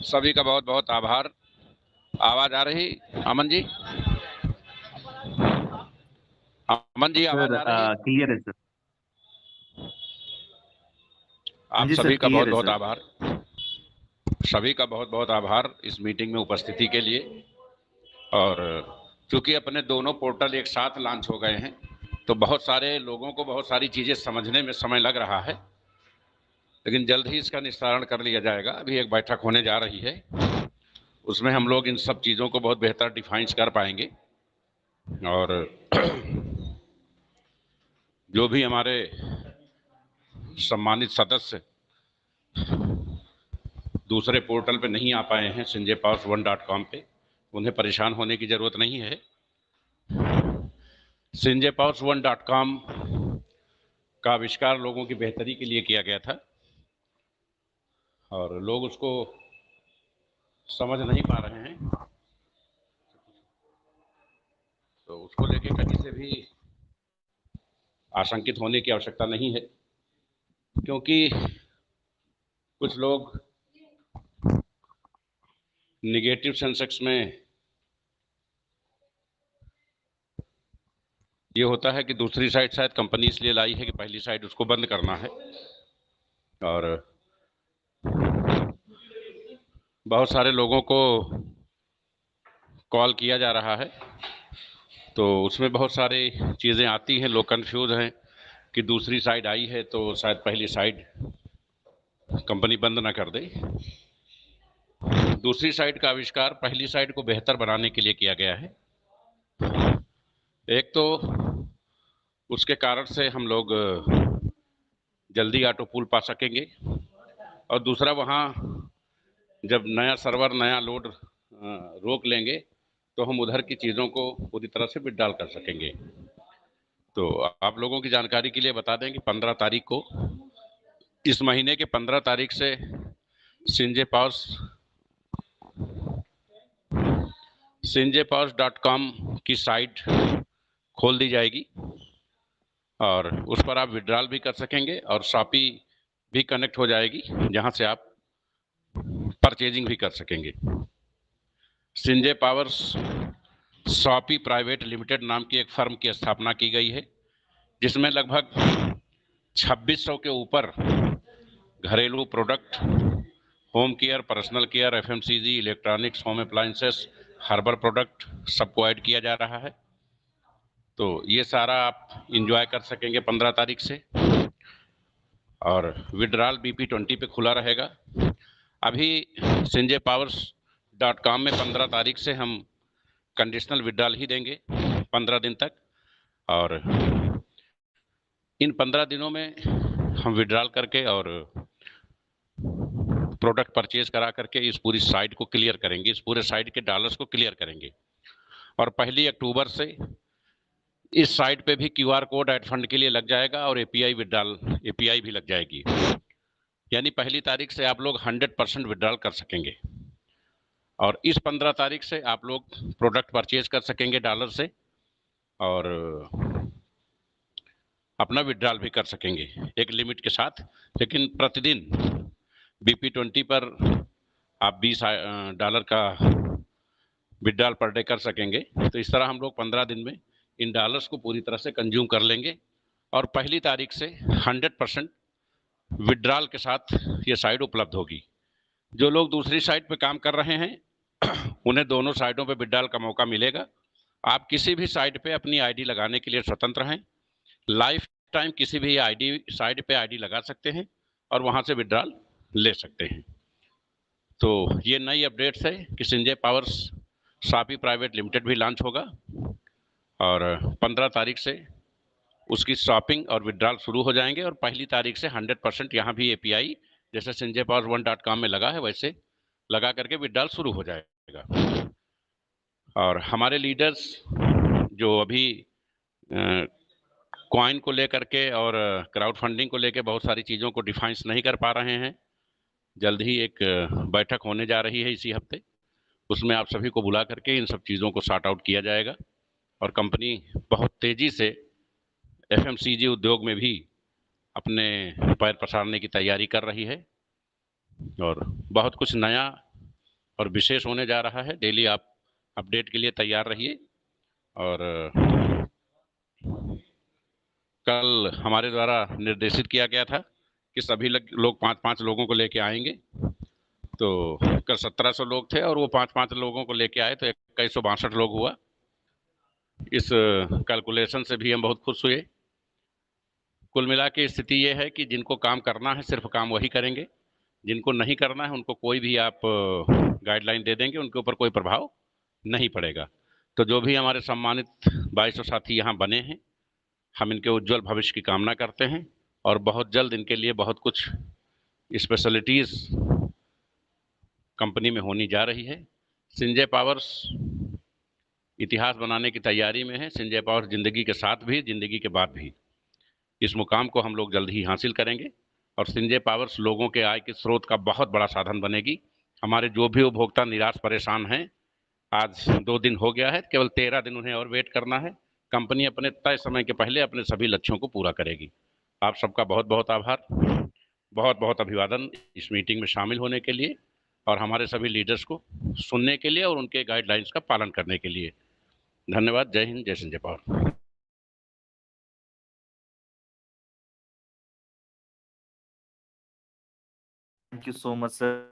सभी का बहुत बहुत आभार। आवाज आ रही अमन जी? अमन जी आवाज सर आ रही? क्लियर है सर। हाँ आप जी सर, सभी का बहुत क्लियर है बहुत सर। आभार। सभी का बहुत बहुत आभार इस मीटिंग में उपस्थिति के लिए। और चूंकि अपने दोनों पोर्टल एक साथ लॉन्च हो गए हैं तो बहुत सारे लोगों को बहुत सारी चीजें समझने में समय लग रहा है, लेकिन जल्द ही इसका निस्तारण कर लिया जाएगा। अभी एक बैठक होने जा रही है, उसमें हम लोग इन सब चीजों को बहुत बेहतर डिफाइंस कर पाएंगे। और जो भी हमारे सम्मानित सदस्य दूसरे पोर्टल पे नहीं आ पाए हैं sinjaypower1.com पे, उन्हें परेशान होने की जरूरत नहीं है। sinjaypower1.com का आविष्कार लोगों की बेहतरी के लिए किया गया था और लोग उसको समझ नहीं पा रहे हैं, तो उसको लेके कहीं से भी आशंकित होने की आवश्यकता नहीं है, क्योंकि कुछ लोग निगेटिव सेंसेक्स में ये होता है कि दूसरी साइड शायद कंपनी इसलिए लाई है कि पहली साइड उसको बंद करना है, और बहुत सारे लोगों को कॉल किया जा रहा है तो उसमें बहुत सारी चीज़ें आती हैं, लोग कंफ्यूज हैं कि दूसरी साइड आई है तो शायद पहली साइड कंपनी बंद ना कर दे। दूसरी साइड का आविष्कार पहली साइड को बेहतर बनाने के लिए किया गया है। एक तो उसके कारण से हम लोग जल्दी ऑटो पूल पा सकेंगे, और दूसरा वहाँ जब नया सर्वर नया लोड रोक लेंगे तो हम उधर की चीज़ों को पूरी तरह से विड्रॉल कर सकेंगे। तो आप लोगों की जानकारी के लिए बता दें कि 15 तारीख को, इस महीने के 15 तारीख से sinjaypowers.com की साइट खोल दी जाएगी और उस पर आप विड्रॉल भी कर सकेंगे और शॉपी भी कनेक्ट हो जाएगी, जहां से आप परचेजिंग भी कर सकेंगे। Sanjay Powers Shoppe Private Limited नाम की एक फर्म की स्थापना की गई है, जिसमें लगभग 2600 के ऊपर घरेलू product, home care, personal care, FMCG, electronics, home appliances, herbal product सबको ऐड किया जा रहा है। तो ये सारा आप इंजॉय कर सकेंगे 15 तारीख से। और विड्रॉल BP20 पे खुला रहेगा। अभी sinjaypowers.com में 15 तारीख से हम कंडीशनल विड्रॉल ही देंगे 15 दिन तक, और इन 15 दिनों में हम विड्रॉल करके और प्रोडक्ट परचेज करा करके इस पूरी साइट को क्लियर करेंगे, इस पूरे साइट के डॉलर्स को क्लियर करेंगे। और 1 अक्टूबर से इस साइट पे भी QR कोड एड फंड के लिए लग जाएगा और API विड्रॉल API भी लग जाएगी, यानी पहली तारीख से आप लोग 100% विड्रॉल कर सकेंगे। और इस 15 तारीख से आप लोग प्रोडक्ट परचेज कर सकेंगे डॉलर से और अपना विड्रॉल भी कर सकेंगे एक लिमिट के साथ, लेकिन प्रतिदिन BP20 पर आप $20 का विड्रॉल पर डे कर सकेंगे। तो इस तरह हम लोग 15 दिन में इन डॉलर्स को पूरी तरह से कंज्यूम कर लेंगे और पहली तारीख से 100% विड्रॉल के साथ ये साइट उपलब्ध होगी। जो लोग दूसरी साइट पे काम कर रहे हैं उन्हें दोनों साइटों पे विड्रॉल का मौका मिलेगा। आप किसी भी साइट पे अपनी आईडी लगाने के लिए स्वतंत्र हैं। लाइफ टाइम किसी भी आईडी साइट पे आईडी लगा सकते हैं और वहां से विड्रॉल ले सकते हैं। तो ये नई अपडेट्स है कि Sanjay Powers Shoppe Private Limited भी लॉन्च होगा और 15 तारीख से उसकी शॉपिंग और विड्रॉल शुरू हो जाएंगे और पहली तारीख से 100% यहाँ भी API जैसे sinjaypower1.com में लगा है वैसे लगा करके विड्रॉल शुरू हो जाएगा। और हमारे लीडर्स जो अभी कॉइन को लेकर के और क्राउड फंडिंग को लेकर बहुत सारी चीज़ों को डिफाइंस नहीं कर पा रहे हैं, जल्द ही एक बैठक होने जा रही है इसी हफ्ते, उसमें आप सभी को बुला करके इन सब चीज़ों को सॉर्ट आउट किया जाएगा और कंपनी बहुत तेज़ी से FMCG उद्योग में भी अपने पैर पसारने की तैयारी कर रही है और बहुत कुछ नया और विशेष होने जा रहा है। डेली आप अपडेट के लिए तैयार रहिए। और कल हमारे द्वारा निर्देशित किया गया था कि सभी लोग 5-5 लोगों को लेके आएंगे। तो कल 1700 लोग थे और वो 5-5 लोगों को लेके आए, तो 2162 लोग हुआ। इस कैलकुलेशन से भी हम बहुत खुश हुए। कुल मिला के स्थिति ये है कि जिनको काम करना है सिर्फ काम वही करेंगे, जिनको नहीं करना है उनको कोई भी आप गाइडलाइन दे देंगे, उनके ऊपर कोई प्रभाव नहीं पड़ेगा। तो जो भी हमारे सम्मानित 2200 साथी यहाँ बने हैं, हम इनके उज्जवल भविष्य की कामना करते हैं और बहुत जल्द इनके लिए बहुत कुछ स्पेशलिटीज़ कंपनी में होनी जा रही है। संजय पावर्स इतिहास बनाने की तैयारी में है। संजय पावर्स जिंदगी के साथ भी, जिंदगी के बाद भी इस मुकाम को हम लोग जल्द ही हासिल करेंगे और संजय पावर्स लोगों के आय के स्रोत का बहुत बड़ा साधन बनेगी। हमारे जो भी उपभोक्ता निराश परेशान हैं, आज 2 दिन हो गया है, केवल 13 दिन उन्हें और वेट करना है। कंपनी अपने तय समय के पहले अपने सभी लक्ष्यों को पूरा करेगी। आप सबका बहुत बहुत आभार, बहुत बहुत अभिवादन इस मीटिंग में शामिल होने के लिए और हमारे सभी लीडर्स को सुनने के लिए और उनके गाइडलाइंस का पालन करने के लिए। धन्यवाद। जय हिंद, जय Sanjay power. Thank you so much sir.